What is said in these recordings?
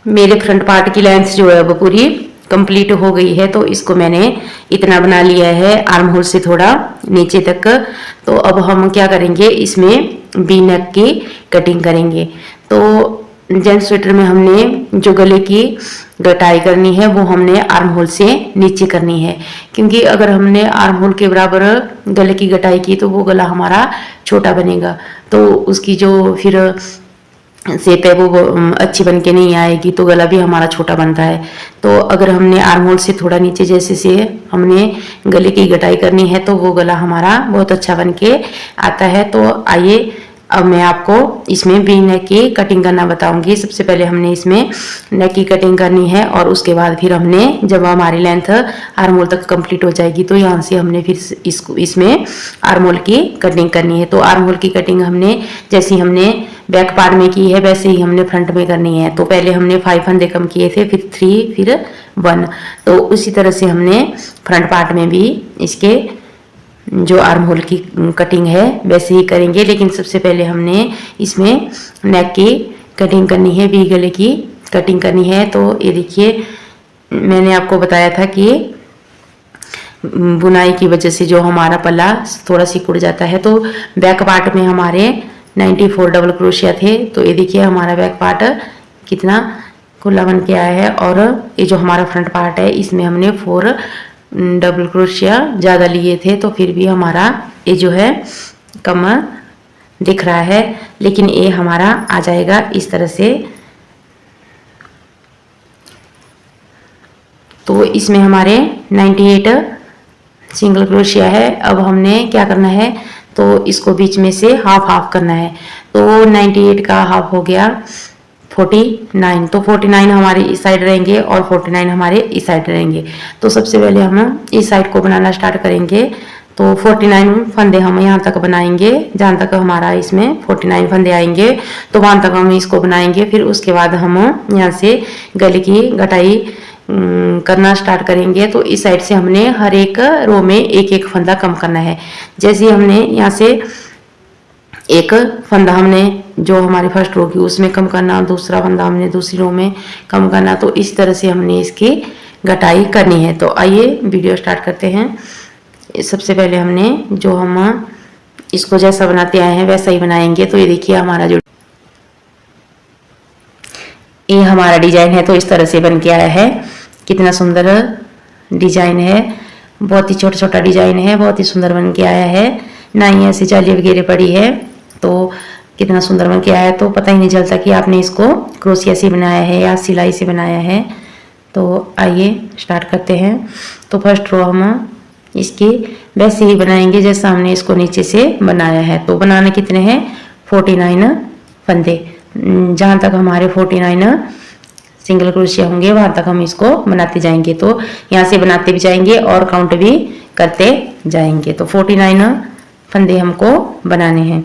मेरे front part की length जो है वो पूरी कंप्लीट हो गई है। तो इसको मैंने इतना बना लिया है आर्म होल से थोड़ा नीचे तक। तो अब हम क्या करेंगे, इसमें वी नेक की कटिंग करेंगे। तो जेंट्स स्वेटर में हमने जो गले की कटाई करनी है वो हमने आर्म होल से नीचे करनी है, क्योंकि अगर हमने आर्म होल के बराबर गले की कटाई की तो वो गला हमारा छोटा बनेगा। तो उसकी जो फिर शेप है वो अच्छी बन के नहीं आएगी, तो गला भी हमारा छोटा बनता है। तो अगर हमने आर्म होल से थोड़ा नीचे जैसे से हमने गले की कटाई करनी है तो वो गला हमारा बहुत अच्छा बन के आता है। तो आइए अब मैं आपको इसमें वी नेक की कटिंग करना बताऊंगी। सबसे पहले हमने इसमें नेक की कटिंग करनी है और उसके बाद फिर हमने जब हमारी लेंथ आर्म होल तक कंप्लीट हो जाएगी तो यहाँ से हमने फिर इसमें आर्म होल की कटिंग करनी है। तो आर्म होल की कटिंग हमने जैसी हमने बैक पार्ट में की है वैसे ही हमने फ्रंट में करनी है। तो पहले हमने 5 फंदे कम किए थे, फिर 3, फिर 1। तो उसी तरह से हमने फ्रंट पार्ट में भी इसके जो आर्म होल की कटिंग है वैसे ही करेंगे। लेकिन सबसे पहले हमने इसमें नेक की कटिंग करनी है, वी गले की कटिंग करनी है। तो ये देखिए मैंने आपको बताया था कि बुनाई की वजह से जो हमारा पल्ला थोड़ा सिकुड़ जाता है। तो बैक पार्ट में हमारे 94 डबल क्रोशिया थे। तो ये देखिए हमारा बैक पार्ट कितना खुला बन के आया है। और ये जो हमारा फ्रंट पार्ट है इसमें हमने 4 डबल क्रोशिया ज़्यादा लिए थे, तो फिर भी हमारा ये जो है कम दिख रहा है। लेकिन ये हमारा आ जाएगा इस तरह से। तो इसमें हमारे 98 सिंगल क्रोशिया है। अब हमने क्या करना है, तो इसको बीच में से हाफ हाफ करना है। तो 98 का हाफ हो गया 49। तो 49 हमारे इस साइड रहेंगे और 49 हमारे इस साइड रहेंगे। तो सबसे पहले हम इस साइड को बनाना स्टार्ट करेंगे। तो 49 फंदे हम यहाँ तक बनाएंगे, जहाँ तक हमारा इसमें 49 फंदे आएंगे तो वहाँ तक हम इसको बनाएंगे। फिर उसके बाद हम यहाँ से गले की कटाई करना स्टार्ट करेंगे। तो इस साइड से हमने हर एक रो में एक एक फंदा कम करना है। जैसे हमने यहाँ से एक फंदा हमने जो हमारी फर्स्ट रो की उसमें कम करना, दूसरा फंदा हमने दूसरी रो में कम करना। तो इस तरह से हमने इसकी कटाई करनी है। तो आइए वीडियो स्टार्ट करते हैं। सबसे पहले हमने जो हम इसको जैसा बनाते आए हैं वैसा ही बनाएंगे। तो ये देखिए हमारा जो ये हमारा डिजाइन है तो इस तरह से बन के आया है। कितना सुंदर डिजाइन है, बहुत ही छोटा छोटा डिजाइन है, बहुत ही सुंदर बन के आया है। ना ही ऐसी जाली वगैरह पड़ी है, तो कितना सुंदर बन के आया है। तो पता ही नहीं चलता कि आपने इसको क्रोशिया से बनाया है या सिलाई से बनाया है। तो आइए स्टार्ट करते हैं। तो फर्स्ट रो हम इसकी वैसे ही बनाएंगे जैसा हमने इसको नीचे से बनाया है। तो बनाने कितने हैं, 49 फंदे। जहाँ तक हमारे 49 सिंगल क्रोशिया होंगे वहाँ तक हम इसको बनाते जाएंगे। तो यहाँ से बनाते भी जाएंगे और काउंट भी करते जाएंगे। तो 49 फंदे हमको बनाने हैं।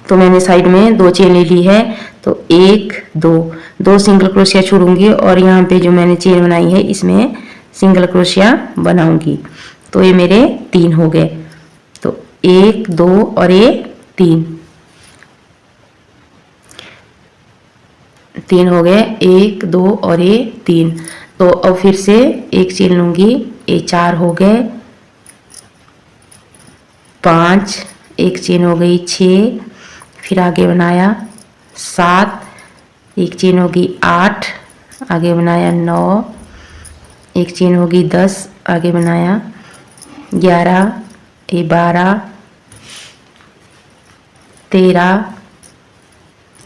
तो मैंने साइड में 2 चेन ले ली है। तो 1 2 सिंगल क्रोशिया छोड़ूंगी और यहाँ पे जो मैंने चेन बनाई है इसमें सिंगल क्रोशिया बनाऊंगी। तो ये मेरे 3 हो गए। तो 1 2 और ये 3 हो गए, 1 2 और ये 3। तो अब फिर से एक चेन लूंगी, ये 4 हो गए, 5, एक चेन हो गई 6, फिर आगे बनाया 7, एक चेन होगी 8, आगे बनाया 9, एक चेन होगी 10, आगे बनाया 11, ये 12, 13,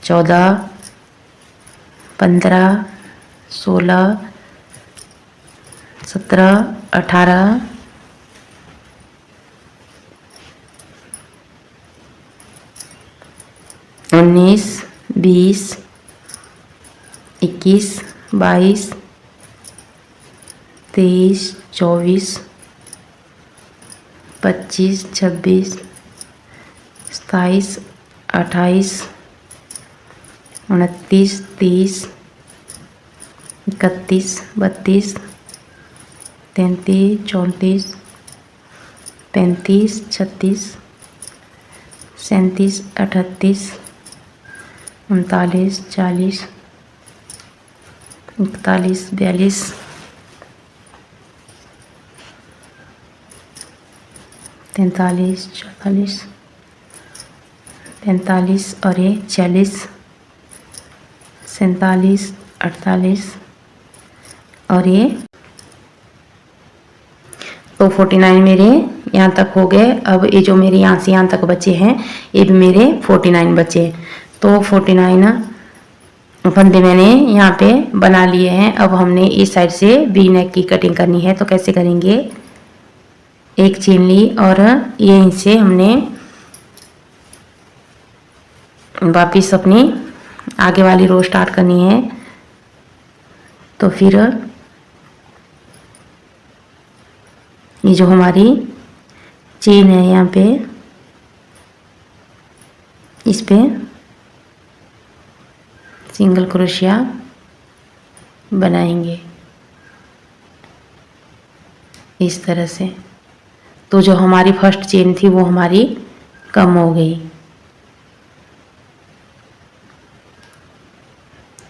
14, 15, 16, 17, 18, 19, 20, 21, 22, 23, 24, 25, 26, 27, 28, 29, 30, 31, 32, 33, 34, 35, 36, 37, 38, 39, 40, 41, 42, 43, 44, 45 और ये 46, 47, 48 और ये तो 49 मेरे यहाँ तक हो गए। अब ये जो मेरे यहाँ से यहाँ तक बचे हैं ये भी मेरे 49 बचे। तो 49 फंदे मैंने यहाँ पे बना लिए हैं। अब हमने इस साइड से वी नेक की कटिंग करनी है। तो कैसे करेंगे, एक चेन ली और यहीं से हमने वापिस अपनी आगे वाली रो स्टार्ट करनी है। तो फिर ये जो हमारी चेन है यहाँ पे, इस पे सिंगल क्रोशिया बनाएंगे इस तरह से। तो जो हमारी फर्स्ट चेन थी वो हमारी कम हो गई।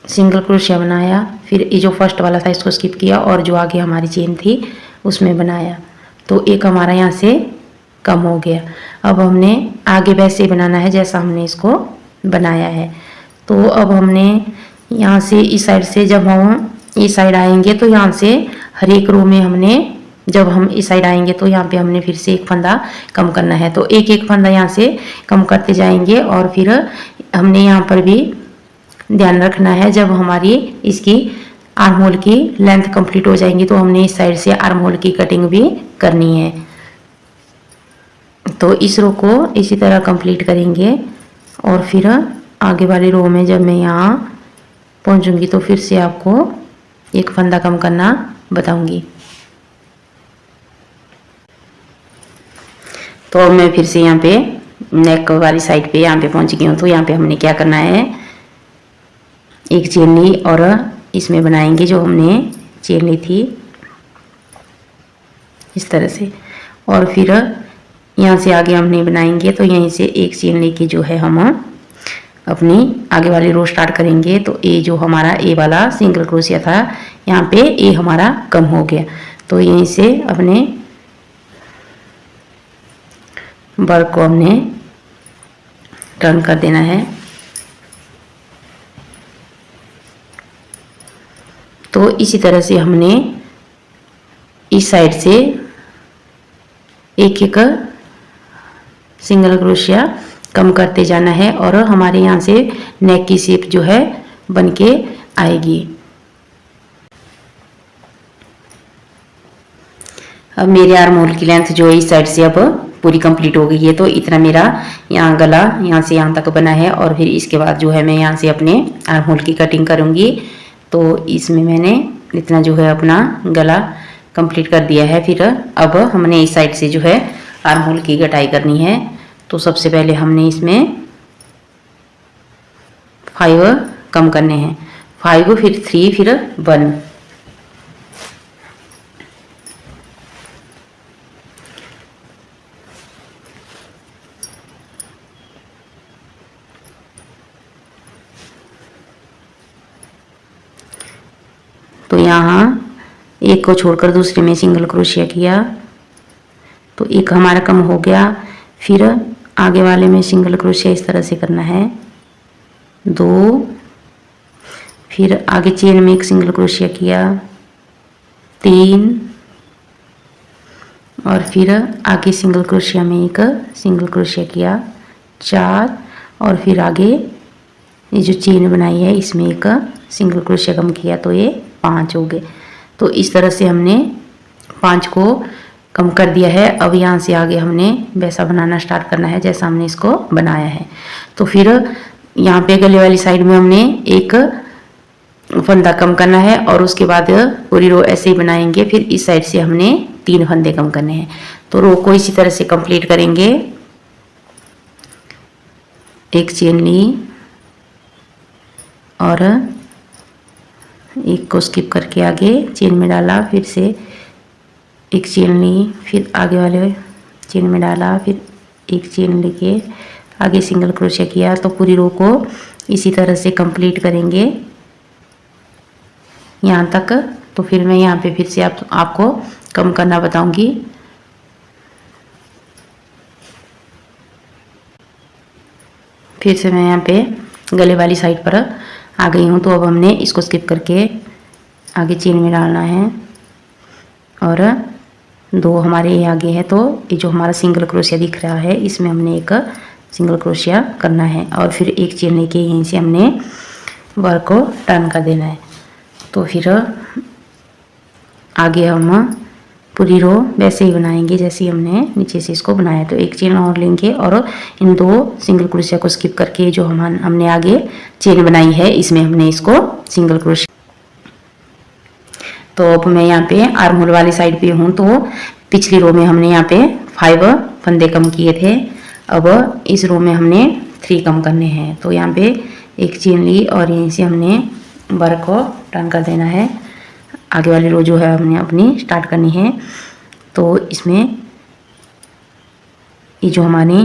सिंगल क्रोशिया बनाया, फिर ये जो फर्स्ट वाला था इसको स्किप किया और जो आगे हमारी चेन थी उसमें बनाया। तो एक हमारा यहाँ से कम हो गया। अब हमने आगे वैसे ही बनाना है जैसा हमने इसको बनाया है। तो अब हमने यहाँ से इस साइड से जब हम इस साइड आएंगे तो यहाँ से हर एक रो में हमने, जब हम इस साइड आएंगे तो यहाँ पे हमने फिर से एक फंदा कम करना है। तो एक एक फंदा यहाँ से कम करते जाएंगे और फिर हमने यहाँ पर भी ध्यान रखना है, जब हमारी इसकी आर्म होल की लेंथ कंप्लीट हो जाएंगी तो हमने इस साइड से आर्म होल की कटिंग भी करनी है। तो इस रो को इसी तरह कंप्लीट करेंगे और फिर आगे वाली रो में जब मैं यहाँ पहुँचूंगी तो फिर से आपको एक फंदा कम करना बताऊंगी। तो अब मैं फिर से यहाँ पे नेक वाली साइड पे यहाँ पे पहुँच गई हूँ। तो यहाँ पे हमने क्या करना है, एक चेन ली और इसमें बनाएंगे जो हमने चेन ली थी इस तरह से, और फिर यहाँ से आगे हमने बनाएंगे। तो यहीं से एक चेन लेके जो है हम अपनी आगे वाली रो स्टार्ट करेंगे। तो ये जो हमारा ए वाला सिंगल क्रोशिया था यहाँ पे ए हमारा कम हो गया। तो यहीं से अपने वर्क को हमने टर्न कर देना है। तो इसी तरह से हमने इस साइड से एक एक सिंगल क्रोशिया कम करते जाना है और हमारे यहाँ से नेक की शेप जो है बन के आएगी। अब मेरे आर्म होल की लेंथ जो है इस साइड से अब पूरी कंप्लीट हो गई है। तो इतना मेरा यहाँ गला यहाँ से यहाँ तक बना है और फिर इसके बाद जो है मैं यहाँ से अपने आर्म होल की कटिंग करूँगी। तो इसमें मैंने इतना जो है अपना गला कंप्लीट कर दिया है। फिर अब हमने इस साइड से जो है आर्म होल की कटाई करनी है। तो सबसे पहले हमने इसमें 5 कम करने हैं, 5 फिर 3 फिर 1। तो यहाँ एक को छोड़कर दूसरे में सिंगल क्रोशिया किया तो एक हमारा कम हो गया। फिर आगे वाले में सिंगल क्रोशिया इस तरह से करना है 2, फिर आगे चेन में एक सिंगल क्रोशिया किया 3 और फिर आगे सिंगल क्रोशिया में एक सिंगल क्रोशिया किया 4 और फिर आगे ये जो चेन बनाई है इसमें एक सिंगल क्रोशिया कम किया तो ये 5 हो गए। तो इस तरह से हमने 5 को कम कर दिया है। अब यहाँ से आगे हमने वैसा बनाना स्टार्ट करना है जैसा हमने इसको बनाया है। तो फिर यहाँ पे गले वाली साइड में हमने एक फंदा कम करना है और उसके बाद पूरी रो ऐसे ही बनाएंगे। फिर इस साइड से हमने 3 फंदे कम करने हैं। तो रो को इसी तरह से कंप्लीट करेंगे। एक चेन ली और एक को स्किप करके आगे चेन में डाला, फिर से एक चेन ली, फिर आगे वाले चेन में डाला, फिर एक चेन लेके आगे सिंगल क्रोशिया किया। तो पूरी रो को इसी तरह से कंप्लीट करेंगे यहाँ तक। तो फिर मैं यहाँ पे फिर से आपको कम करना बताऊंगी। फिर से मैं यहाँ पे गले वाली साइड पर आ गई हूँ। तो अब हमने इसको स्किप करके आगे चेन में डालना है और 2 हमारे ये आगे है। तो ये जो हमारा सिंगल क्रोशिया दिख रहा है इसमें हमने एक सिंगल क्रोशिया करना है और फिर एक चेन लेके यहीं से हमने वर्क को टर्न कर देना है। तो फिर आगे हम पूरी रो वैसे ही बनाएंगे जैसे ही हमने नीचे से इसको बनाया। तो एक चेन और लेंगे और इन 2 सिंगल क्रोशिया को स्किप करके जो हमने आगे चेन बनाई है इसमें हमने इसको सिंगल क्रोशिया। तो अब मैं यहाँ पे आर्म होल वाली साइड पे हूँ। तो पिछली रो में हमने यहाँ पे 5 फंदे कम किए थे, अब इस रो में हमने 3 कम करने हैं। तो यहाँ पे एक चेन ली और यहीं से हमने वर्क को टर्न कर देना है। आगे वाली रो जो है हमने अपनी स्टार्ट करनी है। तो इसमें ये जो हमारी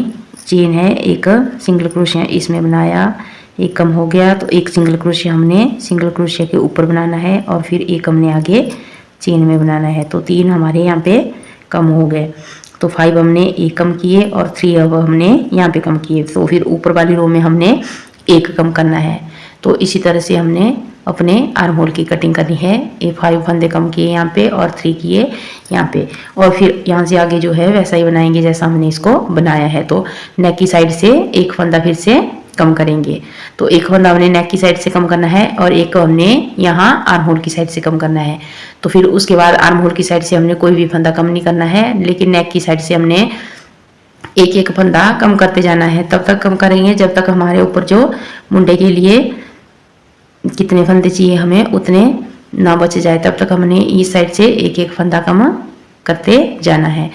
चेन है एक सिंगल क्रोशिया इसमें बनाया, एक कम हो गया। तो एक सिंगल क्रोशिया हमने सिंगल क्रोशिया के ऊपर बनाना है और फिर एक हमने आगे चेन में बनाना है। तो 3 हमारे यहाँ पे कम हो गए। तो 5 हमने एक कम किए और 3 अब हमने यहाँ पे कम किए। तो फिर ऊपर वाली रो में हमने एक कम करना है। तो इसी तरह से हमने अपने आर्म होल की कटिंग करनी है। ये 5 फंदे कम किए यहाँ पे और 3 किए यहाँ पे, और फिर यहाँ से आगे जो है वैसा ही बनाएंगे जैसा हमने इसको बनाया है। तो नेक की साइड से एक फंदा फिर से कम करेंगे। तो एक फंदा हमने नेक की साइड से कम करना है और एक हमने यहाँ आर्म होल की साइड से कम करना है। तो फिर उसके बाद आर्म होल की साइड से हमने कोई भी फंदा कम नहीं करना है, लेकिन नेक की साइड से हमने एक एक फंदा कम करते जाना है। तब तक कम करेंगे जब तक हमारे ऊपर जो मुंडे के लिए कितने फंदे चाहिए हमें उतने ना बच जाए, तब तक हमने इस साइड से एक एक फंदा कम करते जाना है।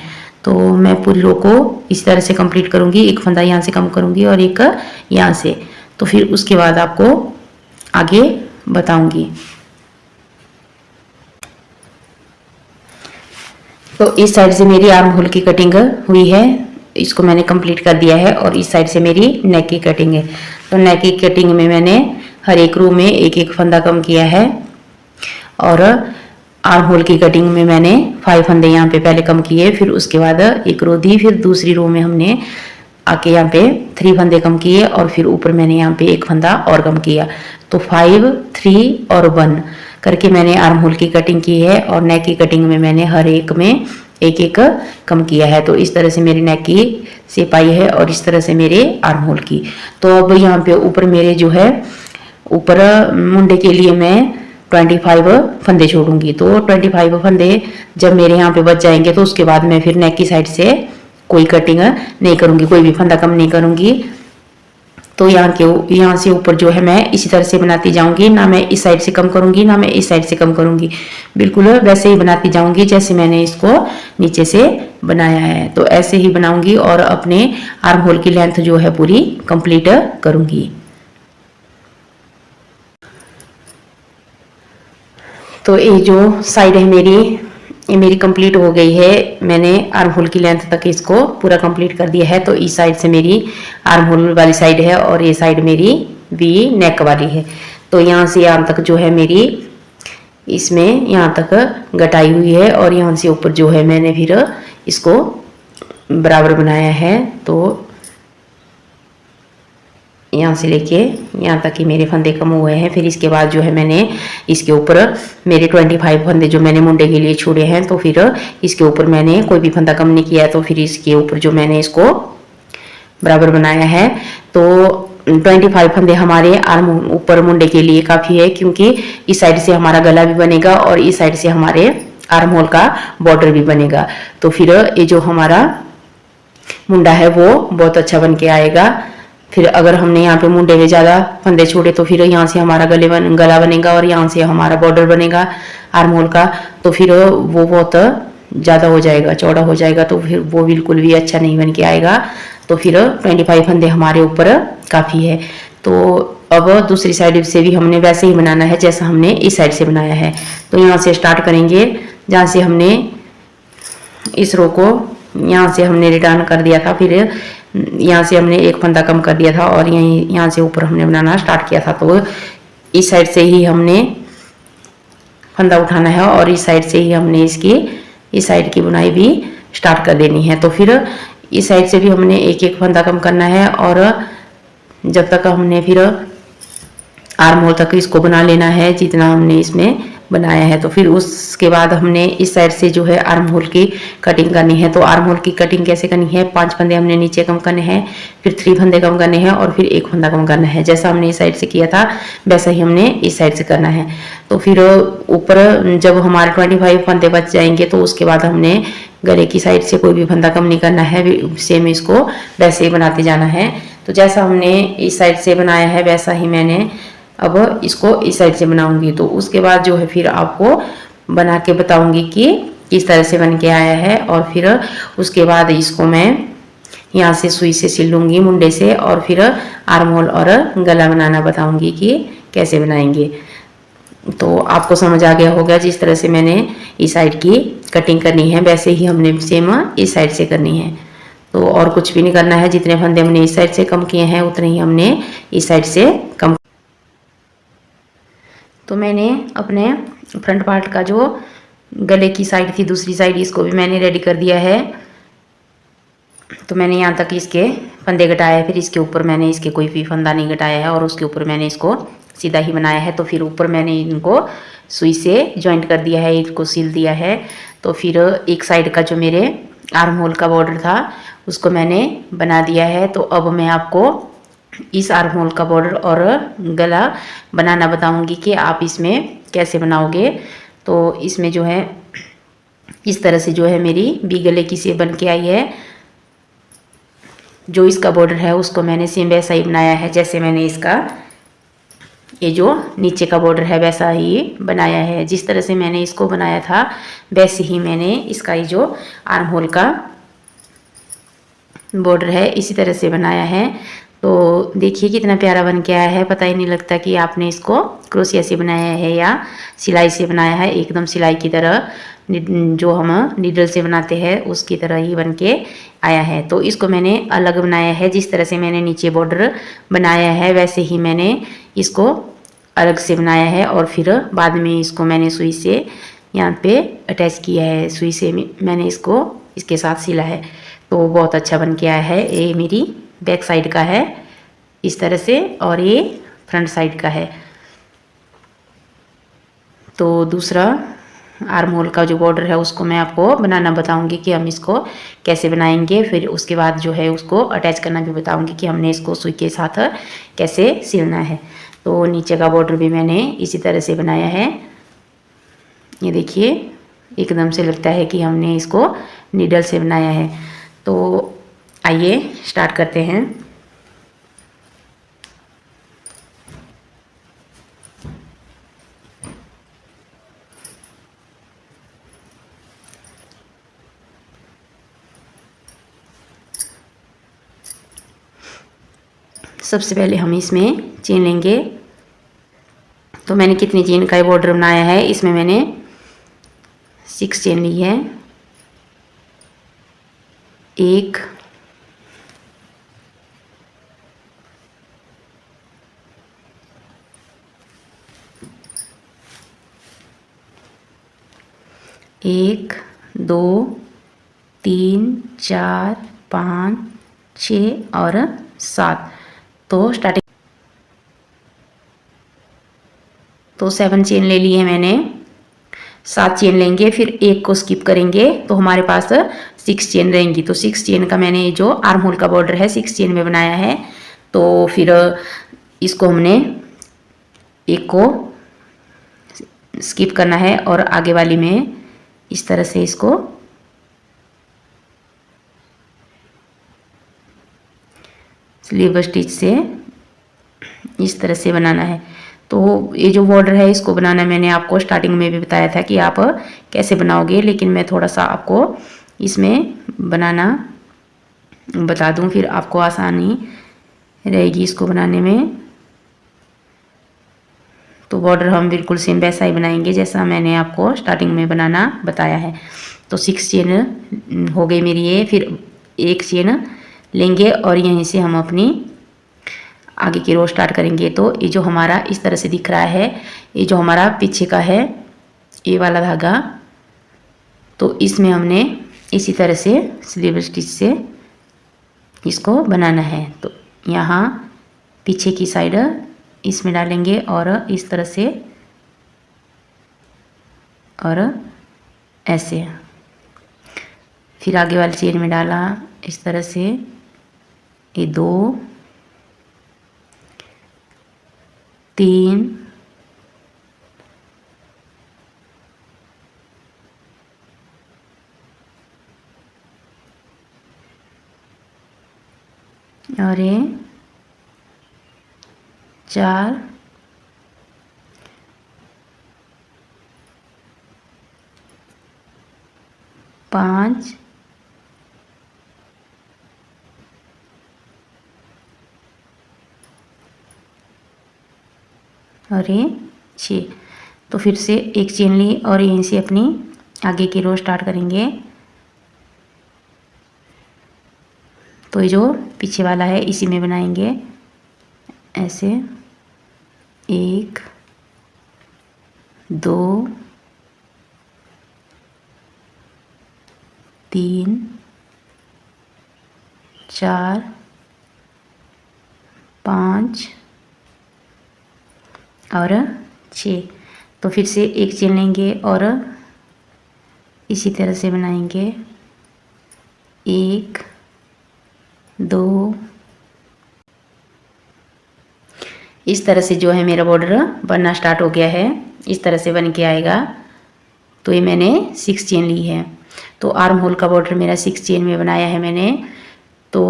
तो मैं पूरी रो को इस तरह से कंप्लीट करूंगी, एक फंदा यहाँ से कम करूंगी और एक यहाँ से। तो फिर उसके बाद आपको आगे बताऊंगी। तो इस साइड से मेरी आर्म होल की कटिंग हुई है, इसको मैंने कंप्लीट कर दिया है। और इस साइड से मेरी नेक की कटिंग है। तो नेक की कटिंग में मैंने हर एक रो में एक एक फंदा कम किया है और आर्म होल की कटिंग में मैंने 5 फंदे यहाँ पे पहले कम किए, फिर उसके बाद एक रो दी, फिर दूसरी रो में हमने आके यहाँ पे 3 फंदे कम किए और फिर ऊपर मैंने यहाँ पे एक फंदा और कम किया। तो 5, 3 और 1 करके मैंने आर्म होल की कटिंग की है और नेक की कटिंग में मैंने हर एक में एक एक कम किया है। तो इस तरह से मेरी नेक की शेप आई है और इस तरह से मेरे आर्म होल की। तो अब यहाँ पे ऊपर मेरे जो है ऊपर मुंडे के लिए मैं 25 फंदे छोड़ूंगी। तो 25 फंदे जब मेरे यहाँ पे बच जाएंगे तो उसके बाद मैं फिर नेक की साइड से कोई कटिंग नहीं करूंगी, कोई भी फंदा कम नहीं करूंगी। तो यहाँ से ऊपर जो है मैं इसी तरह से बनाती जाऊंगी, ना मैं इस साइड से कम करूंगी ना मैं इस साइड से कम करूंगी, बिल्कुल वैसे ही बनाती जाऊंगी जैसे मैंने इसको नीचे से बनाया है। तो ऐसे ही बनाऊंगी और अपने आर्म होल की लेंथ जो है पूरी कंप्लीट करूंगी। तो ये जो साइड है ये मेरी कंप्लीट हो गई है। मैंने आर्म होल की लेंथ तक इसको पूरा कंप्लीट कर दिया है। तो इस साइड से मेरी आर्म होल वाली साइड है और ये साइड मेरी वी नेक वाली है। तो यहाँ से यहाँ तक जो है मेरी इसमें यहाँ तक गटाई हुई है और यहाँ से ऊपर जो है मैंने फिर इसको बराबर बनाया है। तो यहाँ से लेके यहाँ तक कि मेरे फंदे कम हुए हैं। फिर इसके बाद जो है मैंने इसके ऊपर मेरे 25 फंदे जो मैंने मुंडे के लिए छोड़े हैं, तो फिर इसके ऊपर मैंने कोई भी फंदा कम नहीं किया है। तो फिर इसके ऊपर जो मैंने इसको बराबर बनाया है। तो 25 फंदे हमारे आर्म ऊपर मुंडे के लिए काफ़ी है, क्योंकि इस साइड से हमारा गला भी बनेगा और इस साइड से हमारे आर्म होल का बॉर्डर भी बनेगा। तो फिर ये जो हमारा मुंडा है वो बहुत अच्छा बन के आएगा। फिर अगर हमने यहाँ पे मुंडे में ज़्यादा फंदे छोड़े तो फिर यहाँ से हमारा गला बनेगा और यहाँ से हमारा बॉर्डर बनेगा आर्म होल का। तो फिर वो बहुत ज़्यादा हो जाएगा, चौड़ा हो जाएगा, तो फिर वो बिल्कुल भी अच्छा नहीं बन के आएगा। तो फिर 25 फंदे हमारे ऊपर काफ़ी है। तो अब दूसरी साइड से भी हमने वैसे ही बनाना है जैसा हमने इस साइड से बनाया है। तो यहाँ से स्टार्ट करेंगे जहाँ से हमने इस रो को यहाँ से हमने रिटर्न कर दिया था, फिर यहाँ से हमने एक फंदा कम कर दिया था और यहीं यहाँ से ऊपर हमने बनाना स्टार्ट किया था। तो इस साइड से ही हमने फंदा उठाना है और इस साइड से ही हमने इसकी इस साइड की बुनाई भी स्टार्ट कर देनी है। तो फिर इस साइड से भी हमने एक एक फंदा कम करना है और जब तक हमने फिर आर्म होल तक इसको बना लेना है जितना हमने इसमें बनाया है। तो फिर उसके बाद हमने इस साइड से जो है आर्म होल की कटिंग करनी है। तो आर्म होल की कटिंग कैसे करनी है, 5 फंदे हमने नीचे कम करने हैं, फिर 3 फंदे कम करने हैं और फिर एक फंदा कम करना है। जैसा हमने इस साइड से किया था वैसा ही हमने इस साइड से करना है। तो फिर ऊपर जब हमारे 25 फंदे बच जाएंगे तो उसके बाद हमने गले की साइड से कोई भी फंदा कम नहीं करना है, सेम इसको वैसे ही बनाते जाना है। तो जैसा हमने इस साइड से बनाया है वैसा ही मैंने अब इसको इस साइड से बनाऊंगी। तो उसके बाद जो है फिर आपको बना के बताऊंगी कि किस तरह से बन के आया है और फिर उसके बाद इसको मैं यहाँ से सुई से सिल लूँगी मुंडे से और फिर आर्म होल और गला बनाना बताऊंगी कि कैसे बनाएंगे। तो आपको समझ आ गया होगा जिस तरह से मैंने इस साइड की कटिंग करनी है वैसे ही हमने सेम इस साइड से करनी है। तो और कुछ भी नहीं करना है, जितने फंदे हमने इस साइड से कम किए हैं उतने ही हमने इस साइड से कम। तो मैंने अपने फ्रंट पार्ट का जो गले की साइड थी दूसरी साइड इसको भी मैंने रेडी कर दिया है। तो मैंने यहाँ तक इसके फंदे घटाए, फिर इसके ऊपर मैंने इसके कोई भी फंदा नहीं घटाया है और उसके ऊपर मैंने इसको सीधा ही बनाया है। तो फिर ऊपर मैंने इनको सुई से जॉइंट कर दिया है, इसको सील दिया है। तो फिर एक साइड का जो मेरे आर्म होल का बॉर्डर था उसको मैंने बना दिया है। तो अब मैं आपको इस आर्म होल का बॉर्डर और गला बनाना बताऊंगी कि आप इसमें कैसे बनाओगे। तो इसमें जो है इस तरह से जो है मेरी बी गले की शेप बन के आई है। जो इसका बॉर्डर है उसको मैंने सेम वैसा ही बनाया है जैसे मैंने इसका ये जो नीचे का बॉर्डर है वैसा ही बनाया है। जिस तरह से मैंने इसको बनाया था वैसे ही मैंने इसका ये जो आर्म होल का बॉर्डर है इसी तरह से बनाया है। तो देखिए कितना प्यारा बन के आया है, पता ही नहीं लगता कि आपने इसको क्रोशिया से बनाया है या सिलाई से बनाया है। एकदम सिलाई की तरह जो हम नीडल से बनाते हैं उसकी तरह ही बन के आया है। तो इसको मैंने अलग बनाया है, जिस तरह से मैंने नीचे बॉर्डर बनाया है वैसे ही मैंने इसको अलग से बनाया है और फिर बाद में इसको मैंने सुई से यहाँ पे अटैच किया है, सुई से मैंने इसको इसके साथ सिला है। तो बहुत अच्छा बन के आया है। ये मेरी बैक साइड का है इस तरह से और ये फ्रंट साइड का है। तो दूसरा आर्म होल का जो बॉर्डर है उसको मैं आपको बनाना बताऊंगी कि हम इसको कैसे बनाएंगे। फिर उसके बाद जो है उसको अटैच करना भी बताऊंगी कि हमने इसको सुई के साथ कैसे सिलना है। तो नीचे का बॉर्डर भी मैंने इसी तरह से बनाया है। ये देखिए एकदम से लगता है कि हमने इसको नीडल से बनाया है। तो आइए स्टार्ट करते हैं। सबसे पहले हम इसमें चेन लेंगे। तो मैंने कितनी चेन का बॉर्डर बनाया है, इसमें मैंने 6 चेन ली है। 1 1 2 3 4 5 6 और 7। तो स्टार्टिंग तो 7 चेन ले ली है मैंने। 7 चेन लेंगे, फिर एक को स्किप करेंगे तो हमारे पास 6 चेन रहेंगी। तो 6 चेन का मैंने जो आर्म होल का बॉर्डर है 6 चेन में बनाया है। तो फिर इसको हमने एक को स्किप करना है और आगे वाली में इस तरह से इसको स्लीव स्टिच से इस तरह से बनाना है। तो ये जो बॉर्डर है इसको बनाना मैंने आपको स्टार्टिंग में भी बताया था कि आप कैसे बनाओगे, लेकिन मैं थोड़ा सा आपको इसमें बनाना बता दूं, फिर आपको आसानी रहेगी इसको बनाने में। तो बॉर्डर हम बिल्कुल सेम वैसा ही बनाएंगे जैसा मैंने आपको स्टार्टिंग में बनाना बताया है। तो 6 चेन हो गई मेरी ये, फिर एक चेन लेंगे और यहीं से हम अपनी आगे की रो स्टार्ट करेंगे। तो ये जो हमारा इस तरह से दिख रहा है, ये जो हमारा पीछे का है ये वाला धागा, तो इसमें हमने इसी तरह से स्लीव स्टिच से इसको बनाना है। तो यहाँ पीछे की साइड इसमें डालेंगे और इस तरह से और ऐसे, फिर आगे वाली चेन में डाला इस तरह से, ये 2 3 और ये 4 5 और ये 6। तो फिर से एक चेन ली और यहीं से अपनी आगे की रो स्टार्ट करेंगे। तो ये जो पीछे वाला है इसी में बनाएंगे ऐसे, 1 2 3 4 5 और 6। तो फिर से एक चेन लेंगे और इसी तरह से बनाएंगे, 1 2। इस तरह से जो है मेरा बॉर्डर बनना स्टार्ट हो गया है, इस तरह से बन के आएगा। तो ये मैंने 6 चेन ली है। तो आर्म होल का बॉर्डर मेरा 6 चेन में बनाया है मैंने। तो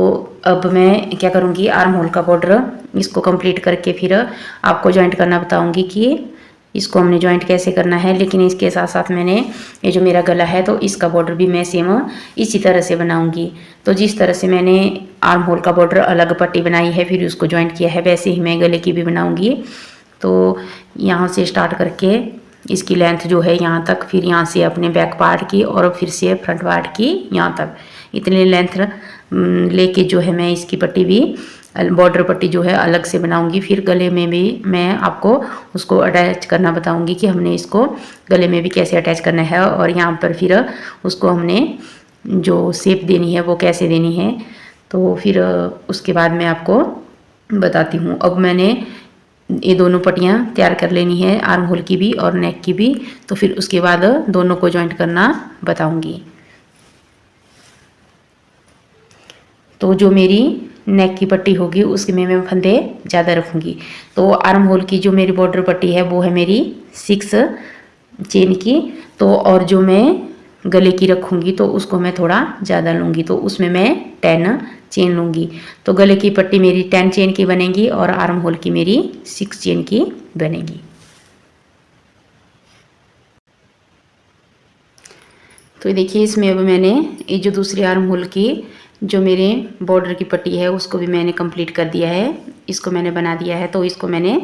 अब मैं क्या करूँगी, आर्म होल का बॉर्डर इसको कंप्लीट करके फिर आपको जॉइंट करना बताऊँगी कि इसको हमने जॉइंट कैसे करना है। लेकिन इसके साथ साथ मैंने ये जो मेरा गला है तो इसका बॉर्डर भी मैं सेम इसी तरह से बनाऊंगी। तो जिस तरह से मैंने आर्म होल का बॉर्डर अलग पट्टी बनाई है फिर उसको जॉइंट किया है, वैसे ही मैं गले की भी बनाऊंगी। तो यहाँ से स्टार्ट करके इसकी लेंथ जो है यहाँ तक, फिर यहाँ से अपने बैक पार्ट की और फिर से फ्रंट पार्ट की यहाँ तक, इतनी लेंथ लेके जो है मैं इसकी पट्टी भी बॉर्डर पट्टी जो है अलग से बनाऊंगी। फिर गले में भी मैं आपको उसको अटैच करना बताऊंगी कि हमने इसको गले में भी कैसे अटैच करना है और यहाँ पर फिर उसको हमने जो शेप देनी है वो कैसे देनी है। तो फिर उसके बाद मैं आपको बताती हूँ। अब मैंने ये दोनों पट्टियाँ तैयार कर लेनी है, आर्म होल की भी और नेक की भी। तो फिर उसके बाद दोनों को जॉइंट करना बताऊंगी। तो जो मेरी नेक की पट्टी होगी उसमें मैं फंदे ज़्यादा रखूँगी। तो आर्म होल की जो मेरी बॉर्डर पट्टी है वो है मेरी 6 चेन की। तो और जो मैं गले की रखूँगी तो उसको मैं थोड़ा ज़्यादा लूँगी, तो उसमें मैं 10 चेन लूँगी। तो गले की पट्टी मेरी 10 चेन की बनेगी और आर्म होल की मेरी 6 चेन की बनेगी। तो देखिए इसमें अब मैंने ये जो दूसरी आर्म होल की जो मेरे बॉर्डर की पट्टी है उसको भी मैंने कंप्लीट कर दिया है, इसको मैंने बना दिया है। तो इसको मैंने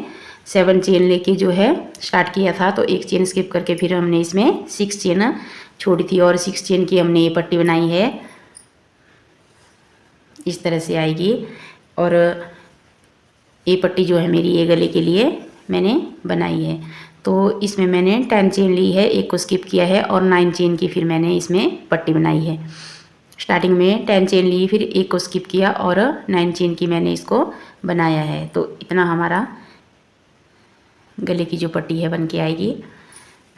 7 चेन लेके जो है स्टार्ट किया था, तो एक चेन स्किप करके फिर हमने इसमें 6 चेन छोड़ी थी और 6 चेन की हमने ये पट्टी बनाई है। इस तरह से आएगी और ये पट्टी जो है मेरी ये गले के लिए मैंने बनाई है। तो इसमें मैंने 10 चेन ली है, एक को स्किप किया है और 9 चेन की फिर मैंने इसमें पट्टी बनाई है। स्टार्टिंग में 10 चेन ली, फिर एक को स्किप किया और 9 चेन की मैंने इसको बनाया है। तो इतना हमारा गले की जो पट्टी है बन के आएगी।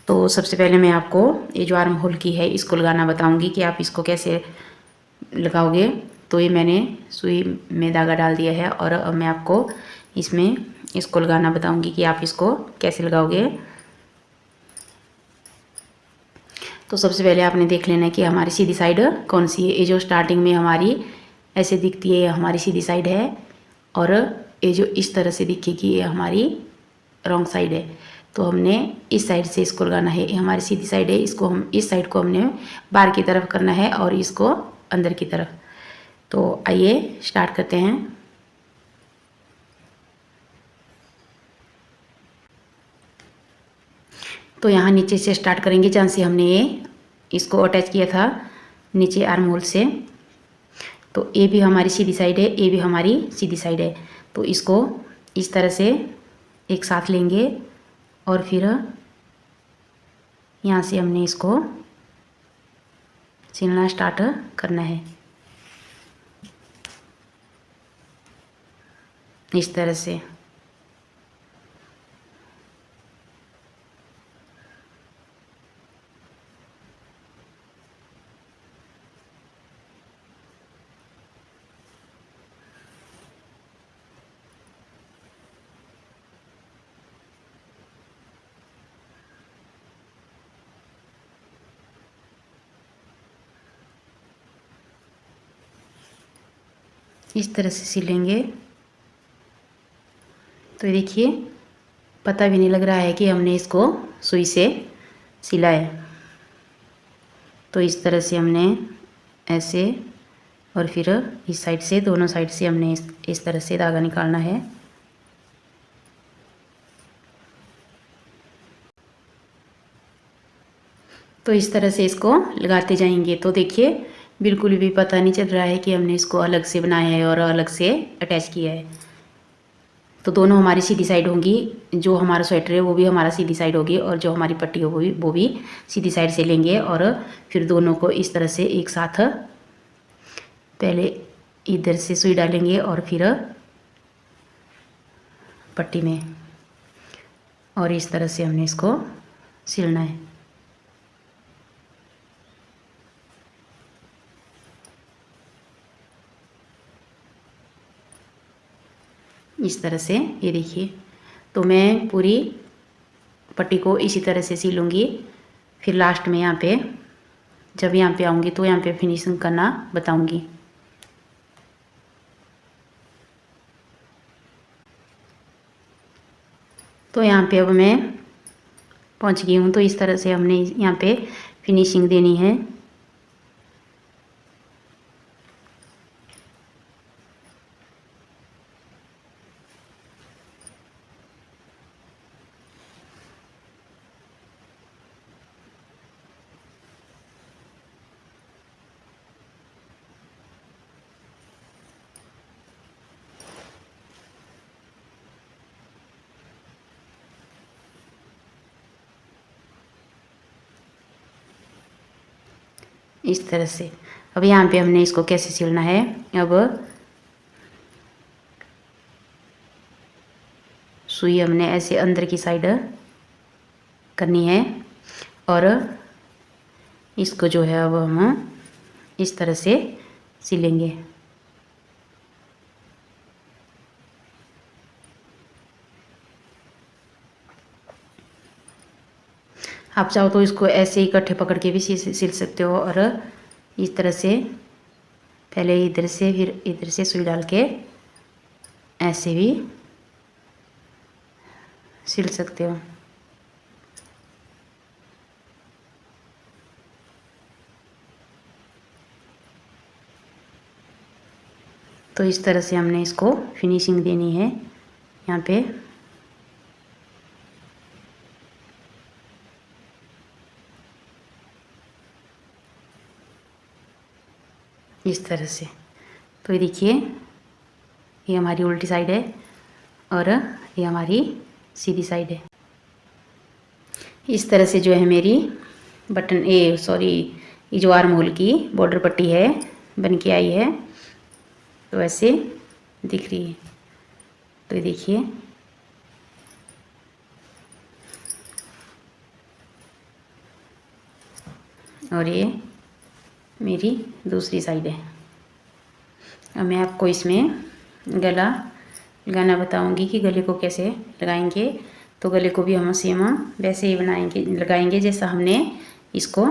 तो सबसे पहले मैं आपको ये जो आर्म होल की है इसको लगाना बताऊंगी कि आप इसको कैसे लगाओगे। तो ये मैंने सुई में धागा डाल दिया है और अब मैं आपको इसमें इसको लगाना बताऊंगी कि आप इसको कैसे लगाओगे। तो सबसे पहले आपने देख लेना है कि हमारी सीधी साइड कौन सी है। ये जो स्टार्टिंग में हमारी ऐसे दिखती है ये हमारी सीधी साइड है और ये जो इस तरह से दिखेगी ये हमारी रॉन्ग साइड है। तो हमने इस साइड से इसको लगाना है, ये हमारी सीधी साइड है, इसको हम इस साइड को हमने बाहर की तरफ करना है और इसको अंदर की तरफ। तो आइए स्टार्ट करते हैं। तो यहाँ नीचे से स्टार्ट करेंगे जहाँ से हमने ये इसको अटैच किया था नीचे आर्म होल से। तो ए भी हमारी सीधी साइड है, ए भी हमारी सीधी साइड है। तो इसको इस तरह से एक साथ लेंगे और फिर यहाँ से हमने इसको सिलना स्टार्ट करना है इस तरह से। इस तरह से सिलेंगे तो देखिए पता भी नहीं लग रहा है कि हमने इसको सुई से सिला है। तो इस तरह से हमने ऐसे और फिर इस साइड से दोनों साइड से हमने इस तरह से धागा निकालना है। तो इस तरह से इसको लगाते जाएंगे। तो देखिए बिल्कुल भी पता नहीं चल रहा है कि हमने इसको अलग से बनाया है और अलग से अटैच किया है। तो दोनों हमारी सीधी साइड होंगी, जो हमारा स्वेटर है वो भी हमारा सीधी साइड होगी और जो हमारी पट्टी हो वो भी सीधी साइड से लेंगे। और फिर दोनों को इस तरह से एक साथ पहले इधर से सुई डालेंगे और फिर पट्टी में, और इस तरह से हमने इसको सिलना है। इस तरह से ये देखिए। तो मैं पूरी पट्टी को इसी तरह से सिलूँगी। फिर लास्ट में यहाँ पे जब यहाँ पे आऊँगी तो यहाँ पे फिनिशिंग करना बताऊँगी। तो यहाँ पे अब मैं पहुँच गई हूँ। तो इस तरह से हमने यहाँ पे फिनिशिंग देनी है। इस तरह से अब यहाँ पे हमने इसको कैसे सिलना है। अब सुई हमने ऐसे अंदर की साइड करनी है और इसको जो है अब हम इस तरह से सिलेंगे। आप चाहो तो इसको ऐसे ही इकट्ठे पकड़ के भी सिल सकते हो और इस तरह से पहले इधर से फिर इधर से सुई डाल के ऐसे भी सिल सकते हो। तो इस तरह से हमने इसको फिनिशिंग देनी है यहाँ पे। इस तरह से। तो ये देखिए ये हमारी उल्टी साइड है और ये हमारी सीधी साइड है। इस तरह से जो है मेरी ये जो आर्म होल की बॉर्डर पट्टी है बन के आई है। तो ऐसे दिख रही है। तो ये देखिए और ये मेरी दूसरी साइड है। अब मैं आपको इसमें गला लगाना बताऊंगी कि गले को कैसे लगाएंगे। तो गले को भी हम सेम वैसे ही लगाएंगे जैसा हमने इसको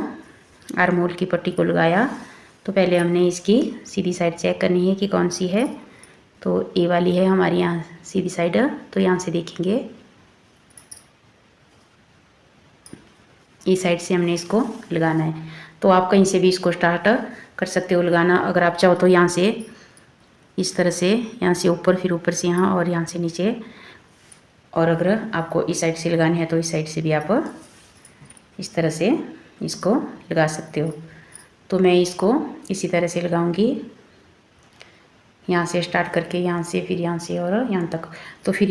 आर्म होल की पट्टी को लगाया। तो पहले हमने इसकी सीधी साइड चेक करनी है कि कौन सी है। तो ए वाली है हमारी यहाँ सीधी साइड। तो यहाँ से देखेंगे इस साइड से हमने इसको लगाना है। तो आप कहीं से भी इसको स्टार्ट कर सकते हो लगाना। अगर आप चाहो तो यहाँ से इस तरह से, यहाँ से ऊपर, फिर ऊपर से यहाँ और यहाँ से नीचे। और अगर आपको इस साइड से लगानी है तो इस साइड से भी आप इस तरह से इसको लगा सकते हो। तो मैं इसको इसी तरह से लगाऊंगी, यहाँ से स्टार्ट करके यहाँ से, फिर यहाँ से और यहाँ तक। तो फिर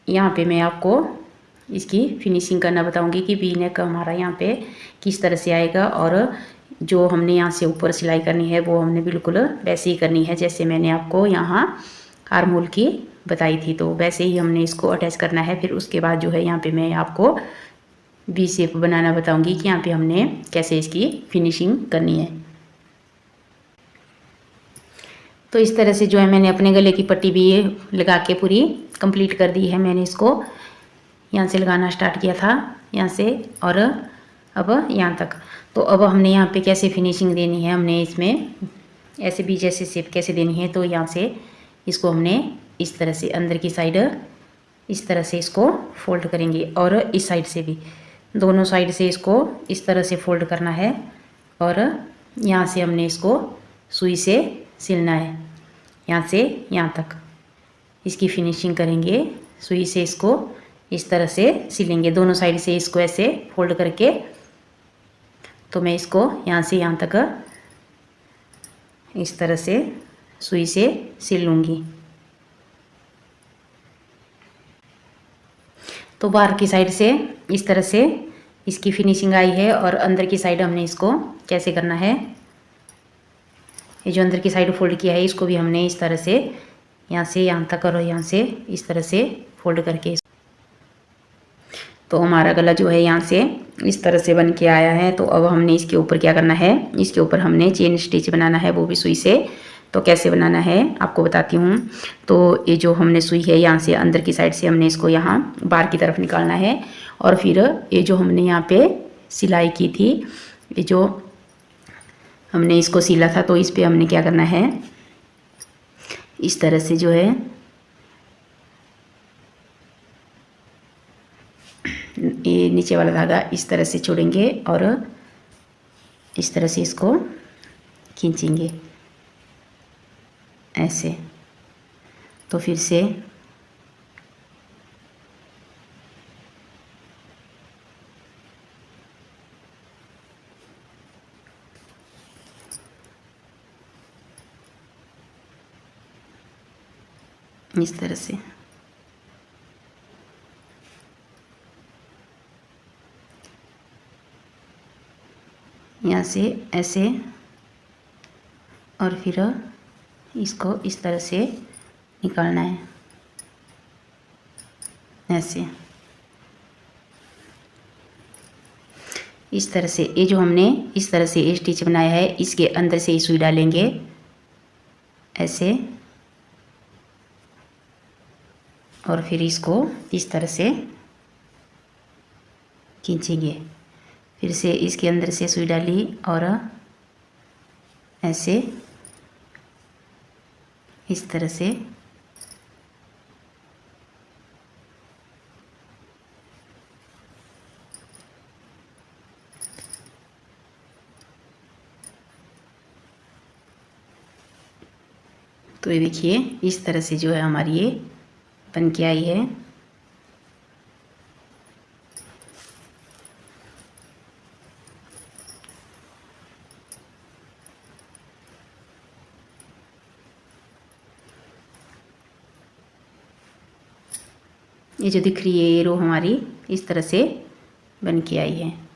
यहाँ पे मैं आपको इसकी फिनिशिंग करना बताऊंगी कि वी नेक हमारा यहाँ पे किस तरह से आएगा, और जो हमने यहाँ से ऊपर सिलाई करनी है वो हमने बिल्कुल वैसे ही करनी है जैसे मैंने आपको यहाँ आर्म होल की बताई थी। तो वैसे ही हमने इसको अटैच करना है। फिर उसके बाद जो है यहाँ पे मैं आपको वी शेप बनाना बताऊंगी कि यहाँ पे हमने कैसे इसकी फिनिशिंग करनी है। तो इस तरह से जो है मैंने अपने गले की पट्टी भी लगा के पूरी कंप्लीट कर दी है। मैंने इसको यहाँ से लगाना स्टार्ट किया था, यहाँ से, और अब यहाँ तक। तो अब हमने यहाँ पे कैसे फिनिशिंग देनी है, हमने इसमें ऐसे भी जैसे शेप कैसे देनी है। तो यहाँ से इसको हमने इस तरह से अंदर की साइड इस तरह से इसको फोल्ड करेंगे, और इस साइड से भी, दोनों साइड से इसको इस तरह से फोल्ड करना है, और यहाँ से हमने इसको सुई से सिलना है, यहाँ से यहाँ तक इसकी फिनिशिंग करेंगे। सुई से इसको इस तरह से सिलेंगे, दोनों साइड से इसको ऐसे फोल्ड करके। तो मैं इसको यहाँ से यहाँ तक इस तरह से सुई से सिल लूँगी। तो बाहर की साइड से इस तरह से इसकी फिनिशिंग आई है, और अंदर की साइड हमने इसको कैसे करना है, ये जो अंदर की साइड फोल्ड किया है इसको भी हमने इस तरह से यहाँ से यहाँ तक और यहाँ से इस तरह से फोल्ड करके। तो हमारा गला जो है यहाँ से इस तरह से बन के आया है। तो अब हमने इसके ऊपर क्या करना है, इसके ऊपर हमने चेन स्टिच बनाना है, वो भी सुई से। तो कैसे बनाना है आपको बताती हूँ। तो ये जो हमने सुई है यहाँ से अंदर की साइड से हमने इसको यहाँ बाहर की तरफ निकालना है, और फिर ये जो हमने यहाँ पे सिलाई की थी, ये जो हमने इसको सिला था, तो इस पे हमने क्या करना है, इस तरह से जो है ये नीचे वाला धागा इस तरह से छोड़ेंगे, और इस तरह से इसको खींचेंगे ऐसे। तो फिर से इस तरह से यहाँ से ऐसे, और फिर इसको इस तरह से निकालना है ऐसे। इस तरह से ये जो हमने इस तरह से स्टिच बनाया है, इसके अंदर से ही सुई डालेंगे ऐसे, और फिर इसको इस तरह से खींचेंगे। फिर से इसके अंदर से सुई डाली और ऐसे इस तरह से तो ये देखिए इस तरह से जो है हमारी ये बन के आई है। ये जो दिख रही है ये रो हमारी इस तरह से बन के आई है।